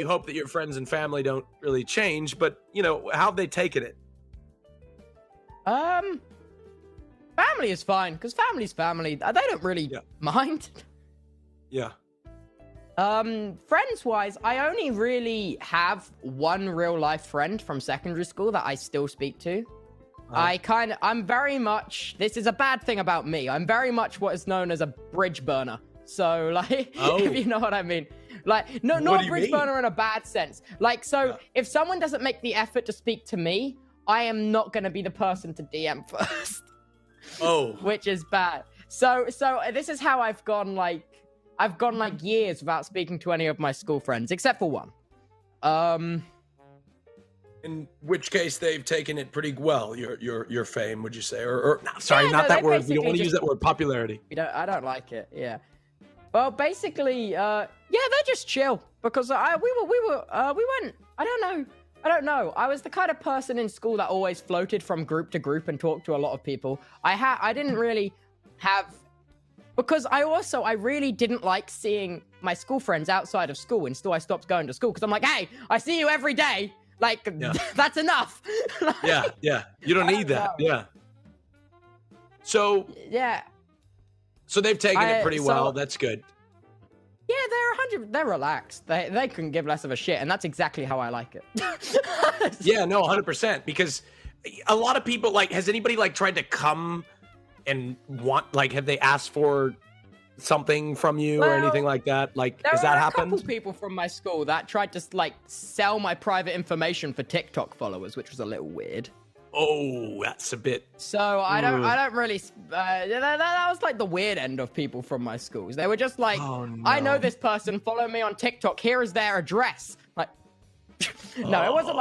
you hope that your friends and family don't really change, but, how've they taken it? Family is fine, because family's family. They don't really mind. Yeah. Friends-wise, I only really have one real-life friend from secondary school that I still speak to. I'm very much, this is a bad thing about me, I'm very much what is known as a bridge burner. So, if you know what I mean. Not a bridge burner in a bad sense. If someone doesn't make the effort to speak to me, I am not going to be the person to DM first. Oh. Which is bad. So this is how I've gone, years without speaking to any of my school friends, except for one. In which case, they've taken it pretty well. Your fame, would you say? Not that word. We don't want to use that word. Popularity. I don't like it. Yeah. Well, basically, they're just chill because we went. I don't know. I was the kind of person in school that always floated from group to group and talked to a lot of people. I didn't really have. Because I really didn't like seeing my school friends outside of school until I stopped going to school. Because I'm like, hey, I see you every day. That's enough. Yeah. You don't need that. Yeah. So. Yeah. So they've taken it pretty well. That's good. Yeah, they're relaxed. They couldn't give less of a shit. And that's exactly how I like it. Yeah, no, 100%. Because a lot of people, has anybody, tried to come and have they asked for something from you or anything like that? Has that happened? There were a couple people from my school that tried to sell my private information for TikTok followers, which was a little weird. Oh, that's a bit. So I don't really. That was the weird end of people from my schools. They were just oh, no. I know this person. Follow me on TikTok. Here is their address. No, it wasn't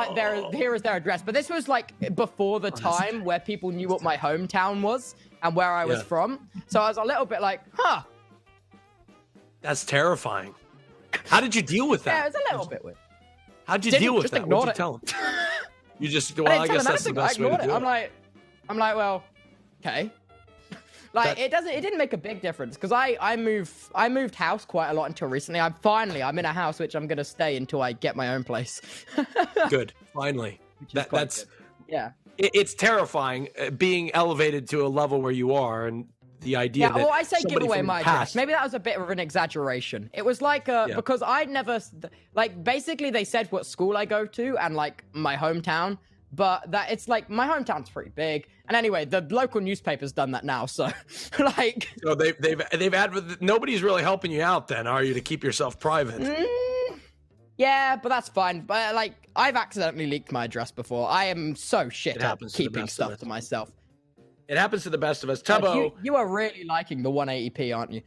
here is their address. But this was before the time where people knew what my hometown was and where I was from. So I was a little bit huh. That's terrifying. How did you deal with that? Yeah, it was a little bit weird. How'd you deal with that? What'd you tell them? You just, I guess that's the best way to do it. I'm like, well, okay. It didn't make a big difference because I moved house quite a lot until recently. I'm in a house which I'm gonna stay until I get my own place. Good, finally. That's good. Yeah. It's terrifying being elevated to a level where you are, and the idea. Yeah, well, I say give away my address. Maybe that was a bit of an exaggeration. It was because I'd never basically they said what school I go to and my hometown. But that it's my hometown's pretty big, and anyway, the local newspaper's done that now. So, so they've nobody's really helping you out, then, are you, to keep yourself private? Yeah, but that's fine. But I've accidentally leaked my address before. I am so shit at keeping stuff to myself. It happens to the best of us. Tubbo, you are really liking the 180p, aren't you?